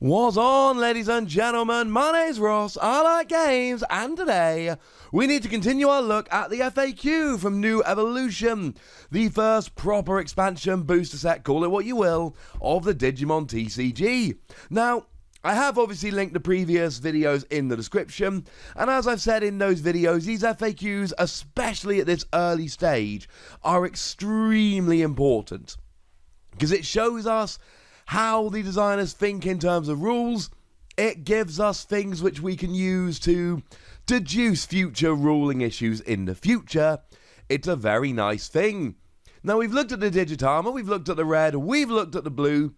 What's on, ladies and gentlemen? My name's Ross, I like games, and today we need to continue our look at the FAQ from New Evolution, the first proper expansion booster set, call it what you will, of the Digimon TCG. Now, I have obviously linked the previous videos in the description, and as I've said in those videos, these FAQs, especially at this early stage, are extremely important, because it shows us how the designers think in terms of rules. It gives us things which we can use to deduce future ruling issues in the future. It's a very nice thing. Now, we've looked at the Digitarma, we've looked at the red, we've looked at the blue,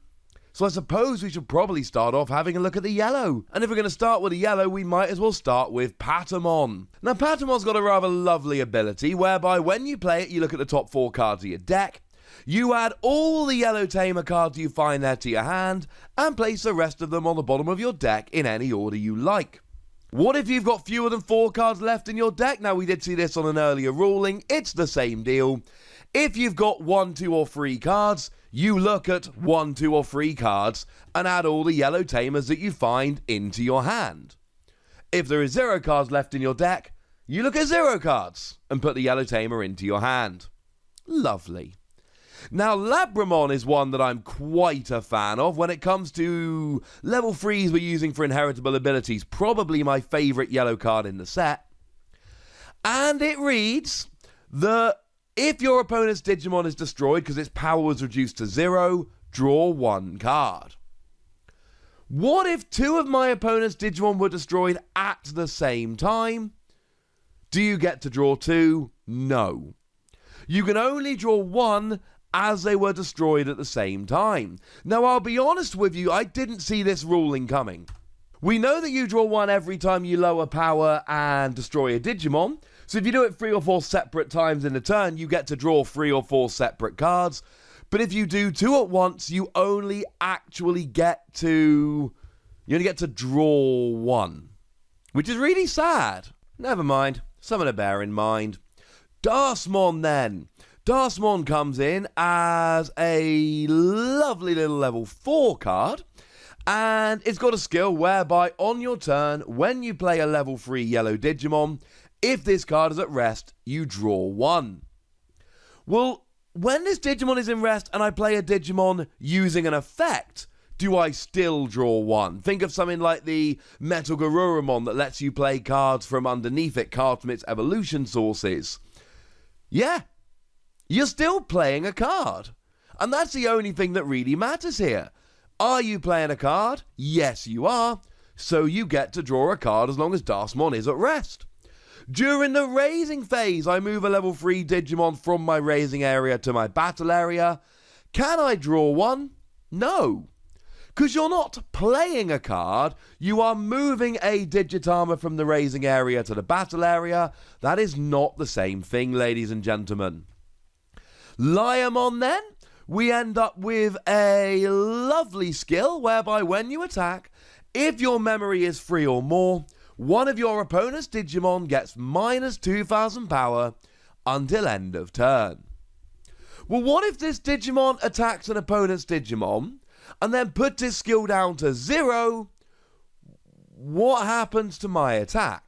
so I suppose we should probably start off having a look at the yellow. And if we're going to start with the yellow, we might as well start with PALMON. Now, PALMON's got a rather lovely ability whereby when you play it, you look at the top 4 cards of your deck, you add all the yellow tamer cards you find there to your hand, and place the rest of them on the bottom of your deck in any order you like. What if you've got fewer than 4 cards left in your deck? Now, we did see this on an earlier ruling, it's the same deal. If you've got 1, 2 or 3 cards, you look at 1, 2 or 3 cards and add all the yellow tamers that you find into your hand. If there is 0 cards left in your deck, you look at 0 cards and put the yellow tamer into your hand. Lovely. Now, LIAMON is one that I'm quite a fan of when it comes to level 3s we're using for inheritable abilities. Probably my favourite yellow card in the set. And it reads that if your opponent's Digimon is destroyed because its power was reduced to 0, draw 1 card. What if 2 of my opponent's Digimon were destroyed at the same time? Do you get to draw 2? No. You can only draw 1 as they were destroyed at the same time. Now, I'll be honest with you, I didn't see this ruling coming. We know that you draw 1 every time you lower power and destroy a Digimon, so if you do it 3 or 4 separate times in a turn, you get to draw 3 or 4 separate cards. But if you do 2 at once, you only get to draw 1, which is really sad. Never mind, something to bear in mind. ROSEMON then. ROSEMON comes in as a lovely little level 4 card, and it's got a skill whereby on your turn, when you play a level 3 yellow Digimon, if this card is at rest, you draw 1. Well, when this Digimon is in rest and I play a Digimon using an effect, do I still draw 1? Think of something like the Metal Garurumon that lets you play cards from underneath it, cards from its evolution sources. Yeah, you're still playing a card. And that's the only thing that really matters here. Are you playing a card? Yes, you are. So you get to draw a card as long as ROSEMON is at rest. During the raising phase, I move a level 3 Digimon from my raising area to my battle area. Can I draw 1? No. Because you're not playing a card, you are moving a Digitarma from the raising area to the battle area. That is not the same thing, ladies and gentlemen. LIAMON then, we end up with a lovely skill whereby when you attack, if your memory is 3 or more, one of your opponent's Digimon gets minus 2,000 power until end of turn. Well, what if this Digimon attacks an opponent's Digimon and then puts his skill down to 0? What happens to my attack?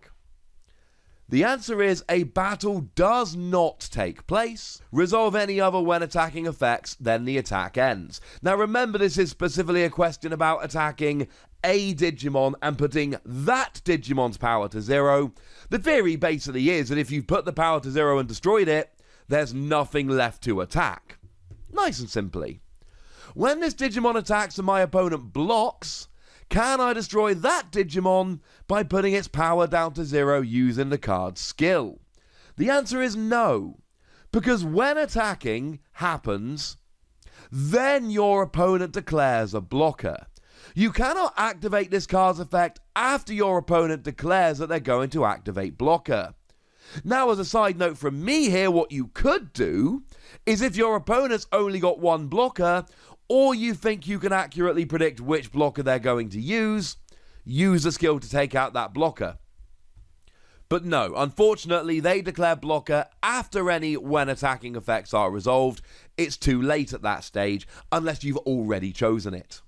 The answer is a battle does not take place. Resolve any other when attacking effects, then the attack ends. Now remember, this is specifically a question about attacking a Digimon and putting that Digimon's power to 0. The theory basically is that if you put the power to 0 and destroyed it, there's nothing left to attack. Nice and simply. When this Digimon attacks and my opponent blocks, can I destroy that Digimon by putting its power down to 0 using the card's skill? The answer is no, because when attacking happens, then your opponent declares a blocker. You cannot activate this card's effect after your opponent declares that they're going to activate blocker. Now, as a side note from me here, what you could do is if your opponent's only got 1 blocker, or you think you can accurately predict which blocker they're going to use the skill to take out that blocker. But no, unfortunately, they declare blocker after any when attacking effects are resolved. It's too late at that stage, unless you've already chosen it.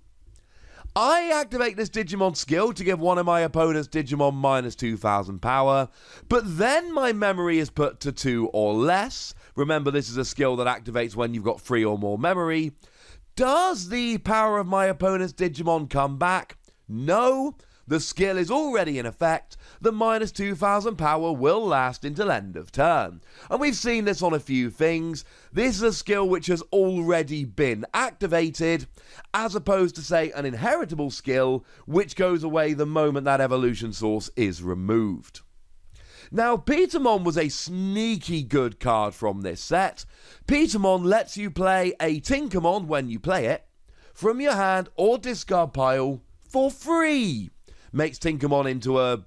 I activate this Digimon skill to give one of my opponent's Digimon minus 2000 power, but then my memory is put to 2 or less. Remember, this is a skill that activates when you've got 3 or more memory. Does the power of my opponent's Digimon come back? No. The skill is already in effect. The minus 2000 power will last until end of turn. And we've seen this on a few things. This is a skill which has already been activated, as opposed to, say, an inheritable skill which goes away the moment that evolution source is removed. Now, Pt.3 was a sneaky good card from this set. Pt.3 lets you play a TOGEMON when you play it, from your hand or discard pile for free. Makes TOGEMON into a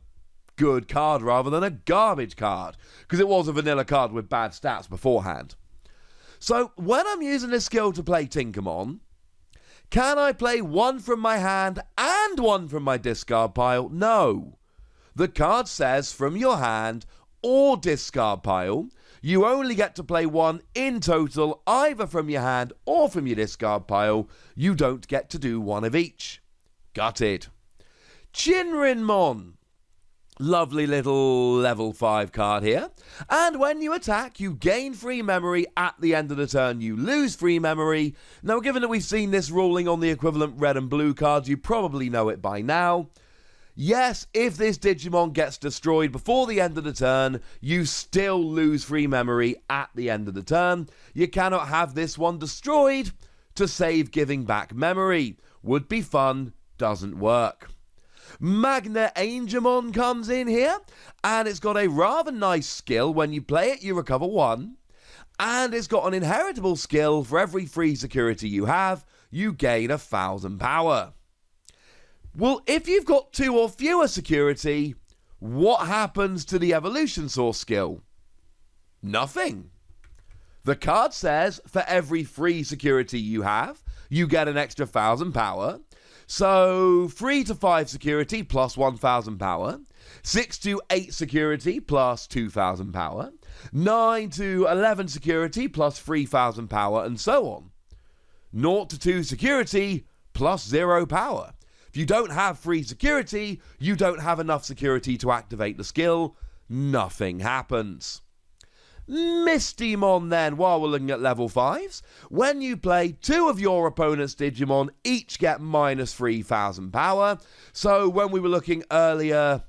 good card rather than a garbage card, because it was a vanilla card with bad stats beforehand. So when I'm using this skill to play TOGEMON, can I play one from my hand and one from my discard pile? No. The card says from your hand or discard pile. You only get to play one in total, either from your hand or from your discard pile. You don't get to do one of each. Gutted. Shinrinmon. Lovely little level 5 card here. And when you attack, you gain free memory. At the end of the turn, you lose free memory. Now, given that we've seen this ruling on the equivalent red and blue cards, you probably know it by now. Yes, if this Digimon gets destroyed before the end of the turn, you still lose free memory at the end of the turn. You cannot have this one destroyed to save giving back memory. Would be fun, doesn't work. Magna Angemon comes in here, and it's got a rather nice skill. When you play it, you recover 1. And it's got an inheritable skill. For every free security you have, you gain 1000 power. Well, if you've got 2 or fewer security, what happens to the evolution source skill? Nothing. The card says for every free security you have, you get an extra 1000 power. So 3 to 5 security plus 1000 power, 6 to 8 security plus 2000 power, 9 to 11 security plus 3000 power, and so on. 0 to 2 security plus 0 power. If you don't have free security, you don't have enough security to activate the skill. Nothing happens. Mistymon then, while we're looking at level 5s. When you play 2 of your opponent's Digimon, each get minus 3000 power. So when we were looking earlier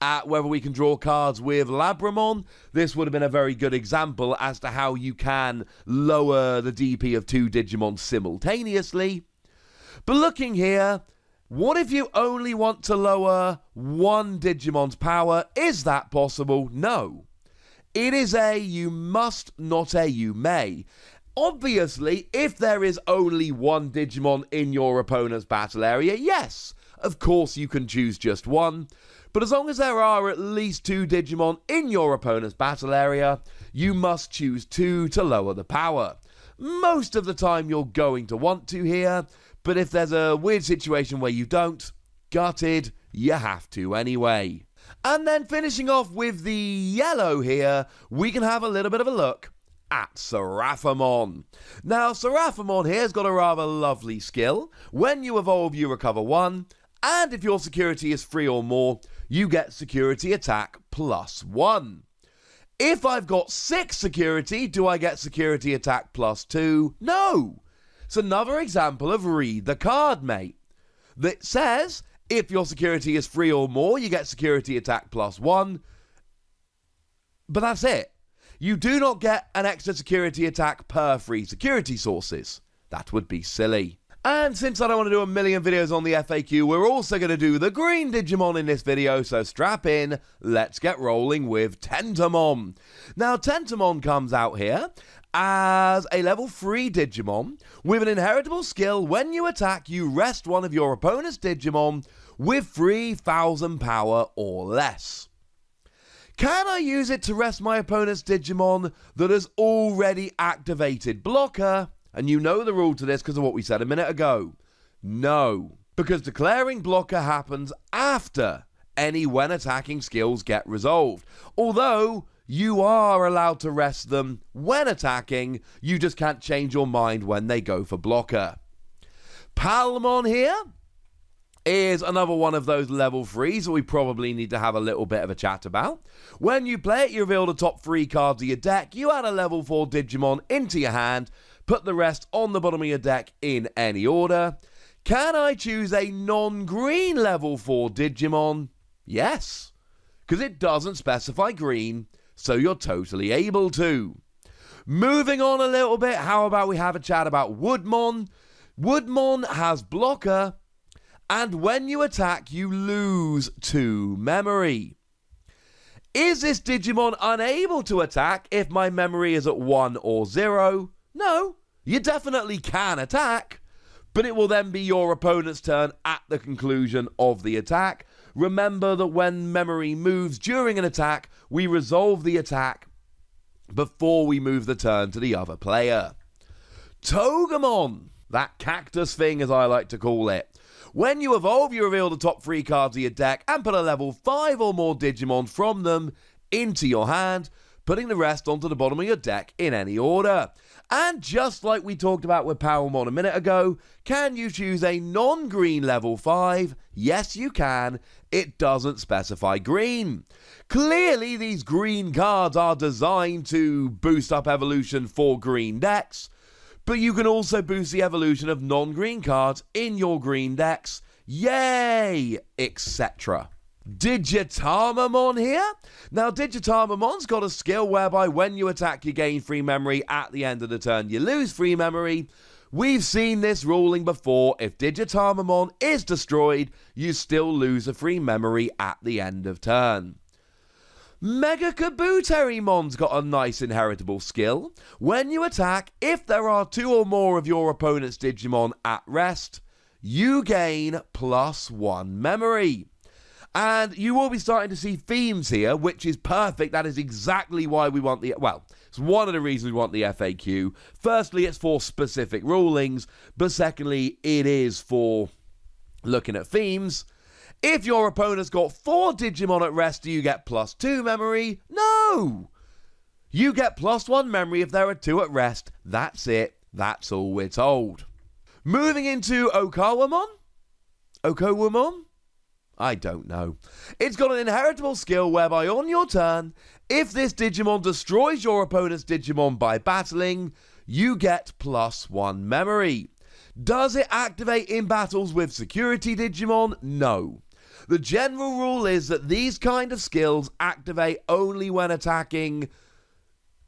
at whether we can draw cards with Labramon, this would have been a very good example as to how you can lower the DP of 2 Digimon simultaneously. But looking here, what if you only want to lower 1 Digimon's power? Is that possible? No. It is a you must, not a you may. Obviously, if there is only 1 Digimon in your opponent's battle area, yes, of course you can choose just 1. But as long as there are at least 2 Digimon in your opponent's battle area, you must choose 2 to lower the power. Most of the time you're going to want to here, but if there's a weird situation where you don't, gutted, you have to anyway. And then finishing off with the yellow here, we can have a little bit of a look at Seraphimon. Now, Seraphimon here has got a rather lovely skill. When you evolve, you recover 1, and if your security is 3 or more, you get security attack plus 1. If I've got 6 security, do I get security attack plus 2? No. It's another example of read the card, mate. That says, if your security is 3 or more, you get security attack plus 1. But that's it. You do not get an extra security attack per free security sources. That would be silly. And since I don't want to do a million videos on the FAQ, we're also going to do the green Digimon in this video, so strap in, let's get rolling with Tentomon. Now, Tentomon comes out here as a level 3 Digimon with an inheritable skill. When you attack, you rest one of your opponent's Digimon with 3000 power or less. Can I use it to rest my opponent's Digimon that has already activated blocker? And you know the rule to this because of what we said a minute ago. No, because declaring blocker happens after any when attacking skills get resolved. Although you are allowed to rest them when attacking, you just can't change your mind when they go for blocker. Palmon here is another one of those level 3s that we probably need to have a little bit of a chat about. When you play it, you reveal the top 3 cards of your deck, you add a level 4 Digimon into your hand, put the rest on the bottom of your deck in any order. Can I choose a non-green level 4 Digimon? Yes, because it doesn't specify green, so you're totally able to. Moving on a little bit, how about we have a chat about Woodmon? Woodmon has blocker, and when you attack, you lose 2 memory. Is this Digimon unable to attack if my memory is at 1 or 0? No, you definitely can attack, but it will then be your opponent's turn at the conclusion of the attack. Remember that when memory moves during an attack, we resolve the attack before we move the turn to the other player. TOGEMON, that cactus thing as I like to call it. When you evolve, you reveal the top 3 cards of your deck and put a level 5 or more Digimon from them into your hand, putting the rest onto the bottom of your deck in any order. And just like we talked about with PALMON a minute ago, can you choose a non-green level 5? Yes, you can. It doesn't specify green. Clearly, these green cards are designed to boost up evolution for green decks, but you can also boost the evolution of non-green cards in your green decks. Yay! Etc. Digitamamon here. Now, Digitamamon's got a skill whereby when you attack, you gain 3 memory. At the end of the turn, you lose 3 memory. We've seen this ruling before. If Digitamamon is destroyed, you still lose a 3 memory at the end of turn. Mega Kabuterimon's got a nice inheritable skill. When you attack, if there are 2 or more of your opponent's Digimon at rest, you gain +1 memory. And you will be starting to see themes here, which is perfect. That is exactly why we want the... Well, it's one of the reasons we want the FAQ. Firstly, it's for specific rulings. But secondly, it is for looking at themes. If your opponent's got 4 Digimon at rest, do you get +2 memory? No! You get +1 memory if there are 2 at rest. That's it. That's all we're told. Moving into Okawamon? Okawamon? I don't know. It's got an inheritable skill whereby on your turn, if this Digimon destroys your opponent's Digimon by battling, you get +1 memory. Does it activate in battles with security Digimon? No. The general rule is that these kind of skills activate only when attacking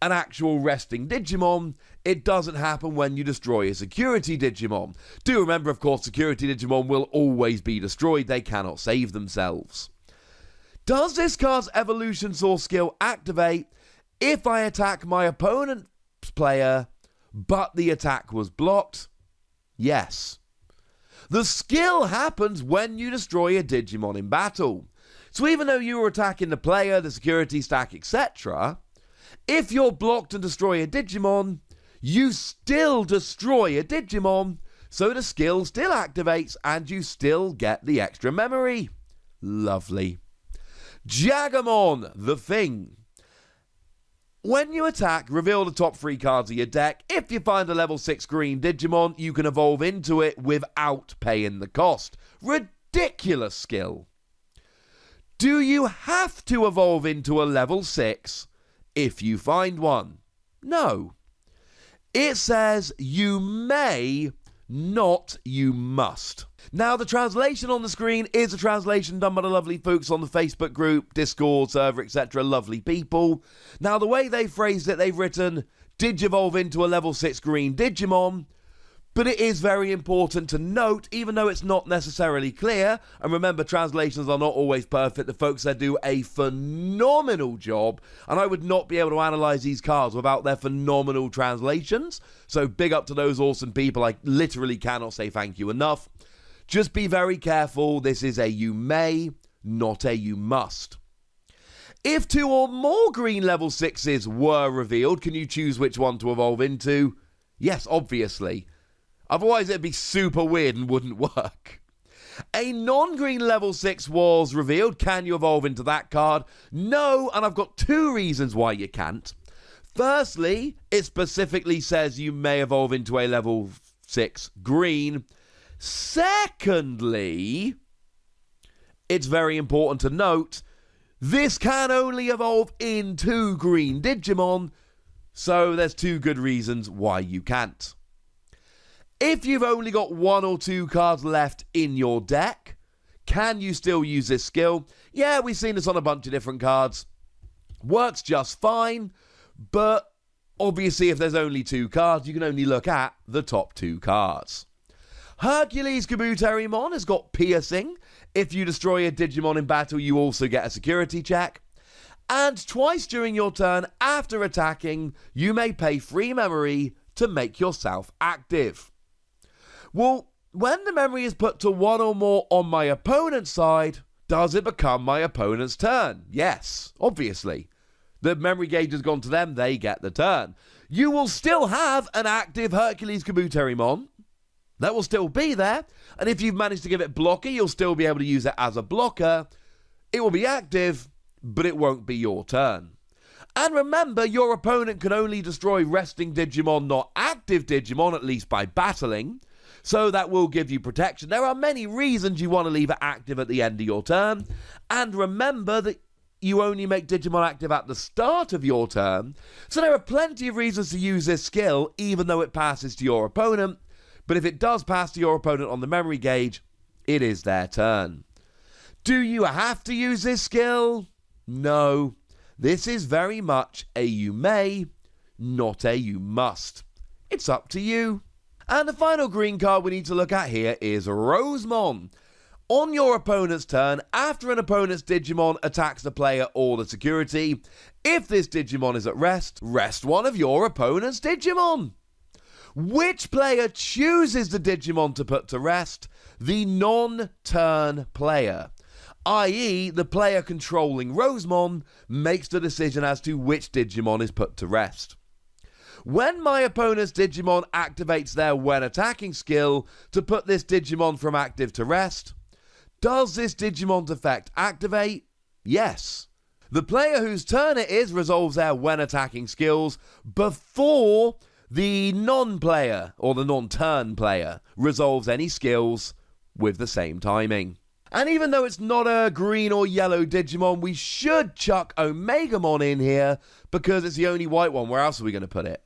an actual resting Digimon. It doesn't happen when you destroy a security Digimon. Do remember, of course, security Digimon will always be destroyed. They cannot save themselves. Does this card's evolution source skill activate if I attack my opponent's player, but the attack was blocked? Yes. The skill happens when you destroy a Digimon in battle. So even though you were attacking the player, the security stack, etc., if you're blocked and destroy a Digimon, you still destroy a Digimon, so the skill still activates and you still get the extra memory. Lovely. Jagamon, the thing. When you attack, reveal the top 3 cards of your deck. If you find a level 6 green Digimon, you can evolve into it without paying the cost. Ridiculous skill. Do you have to evolve into a level 6 if you find one? No. It says you may, not you must. Now, the translation on the screen is a translation done by the lovely folks on the Facebook group, Discord server, etc. Lovely people. Now, the way they phrased it, they've written, Digivolve into a level 6 green Digimon. But it is very important to note, even though it's not necessarily clear, and remember, translations are not always perfect, the folks there do a phenomenal job, and I would not be able to analyse these cards without their phenomenal translations. So big up to those awesome people. I literally cannot say thank you enough. Just be very careful. This is a you may, not a you must. If 2 or more green level 6s were revealed, can you choose which one to evolve into? Yes, obviously. Otherwise, it'd be super weird and wouldn't work. A non-green level 6 was revealed. Can you evolve into that card? No, and I've got 2 reasons why you can't. Firstly, it specifically says you may evolve into a level 6 green. Secondly, It's very important to note, this can only evolve into green Digimon, so there's 2 good reasons why you can't. If you've only got 1 or 2 cards left in your deck, can you still use this skill? Yeah, we've seen this on a bunch of different cards. Works just fine, but obviously if there's only 2 cards, you can only look at the top 2 cards. Hercules Kabuterimon has got piercing. If you destroy a Digimon in battle, you also get a security check. And twice during your turn after attacking, you may pay free memory to make yourself active. Well, when the memory is put to 1 or more on my opponent's side, does it become my opponent's turn? Yes, obviously. The memory gauge has gone to them, they get the turn. You will still have an active Hercules Kabuterimon. That will still be there, and if you've managed to give it blocker, you'll still be able to use it as a blocker. It will be active, but it won't be your turn. And remember, your opponent can only destroy resting Digimon, not active Digimon, at least by battling, so that will give you protection. There are many reasons you want to leave it active at the end of your turn, and remember that you only make Digimon active at the start of your turn, so there are plenty of reasons to use this skill, even though it passes to your opponent. But if it does pass to your opponent on the memory gauge, it is their turn. Do you have to use this skill? No. This is very much a you may, not a you must. It's up to you. And the final green card we need to look at here is ROSEMON. On your opponent's turn, after an opponent's Digimon attacks the player or the security, if this Digimon is at rest, rest one of your opponent's Digimon. Which player chooses the Digimon to put to rest? The non-turn player. I.e., the player controlling ROSEMON makes the decision as to which Digimon is put to rest. When my opponent's Digimon activates their when attacking skill to put this Digimon from active to rest, does this Digimon's effect activate? Yes. The player whose turn it is resolves their when attacking skills before the non-player, or the non-turn player, resolves any skills with the same timing. And even though it's not a green or yellow Digimon, we should chuck Omnimon in here because it's the only white one. Where else are we going to put it?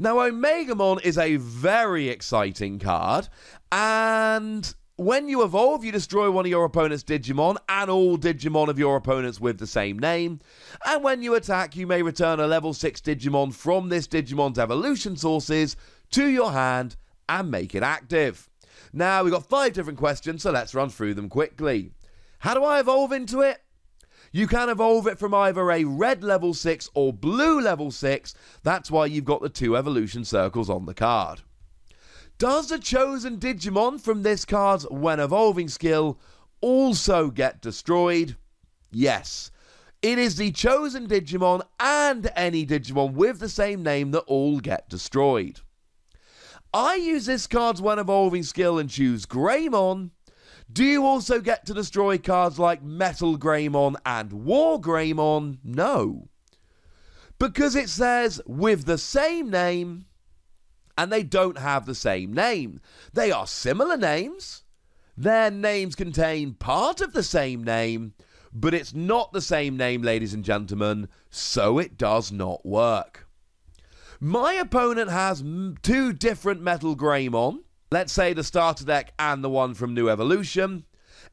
Now, Omnimon is a very exciting card, and when you evolve, you destroy one of your opponent's Digimon and all Digimon of your opponents with the same name. And when you attack, you may return a level 6 Digimon from this Digimon's evolution sources to your hand and make it active. Now, we've got 5 different questions, so let's run through them quickly. How do I evolve into it? You can evolve it from either a red level 6 or blue level 6. That's why you've got the 2 evolution circles on the card. Does the chosen Digimon from this card's when evolving skill also get destroyed? Yes. It is the chosen Digimon and any Digimon with the same name that all get destroyed. I use this card's when evolving skill and choose Greymon. Do you also get to destroy cards like Metal Greymon and War Greymon? No. Because it says with the same name, and they don't have the same name. They are similar names. Their names contain part of the same name, but it's not the same name, ladies and gentlemen, so it does not work. My opponent has 2 different Metal Greymon, let's say the starter deck and the one from New Evolution.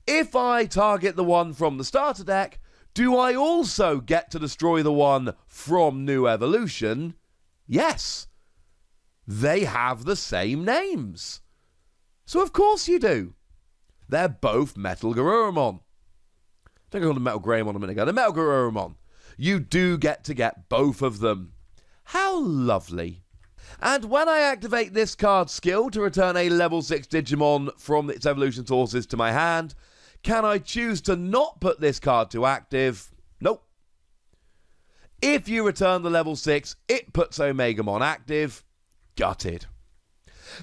If I target the one from the starter deck, do I also get to destroy the one from New Evolution? Yes. They have the same names. So of course you do. They're both Metal Garurumon. I think I called them Metal Greymon a minute ago. They're Metal Garurumon. You do get both of them. How lovely. And when I activate this card's skill to return a level 6 Digimon from its evolution sources to my hand, can I choose to not put this card to active? Nope. If you return the level 6, it puts Omnimon active. Gutted.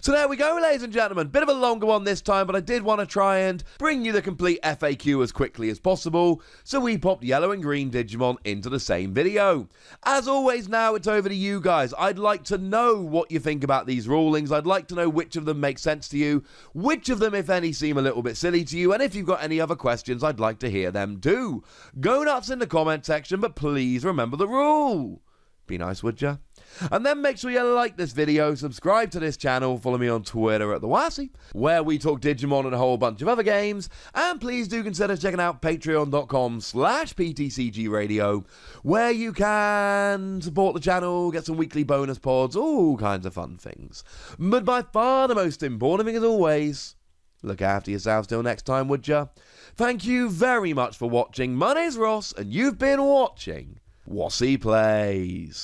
So there we go, ladies and gentlemen. Bit of a longer one this time, but I did want to try and bring you the complete FAQ as quickly as possible, so we popped yellow and green Digimon into the same video. As always, now it's over to you guys. I'd like to know what you think about these rulings. I'd like to know which of them make sense to you, which of them, if any, seem a little bit silly to you, and if you've got any other questions, I'd like to hear them too. Go nuts in the comment section, but please remember the rule. Be nice, would ya? And then make sure you like this video, subscribe to this channel, follow me on Twitter at the Wossy, where we talk Digimon and a whole bunch of other games, and please do consider checking out patreon.com/PTCG Radio, where you can support the channel, get some weekly bonus pods, all kinds of fun things. But by far the most important thing, as always, look after yourselves till next time, would ya? Thank you very much for watching. My name's Ross, and you've been watching Wossy Plays.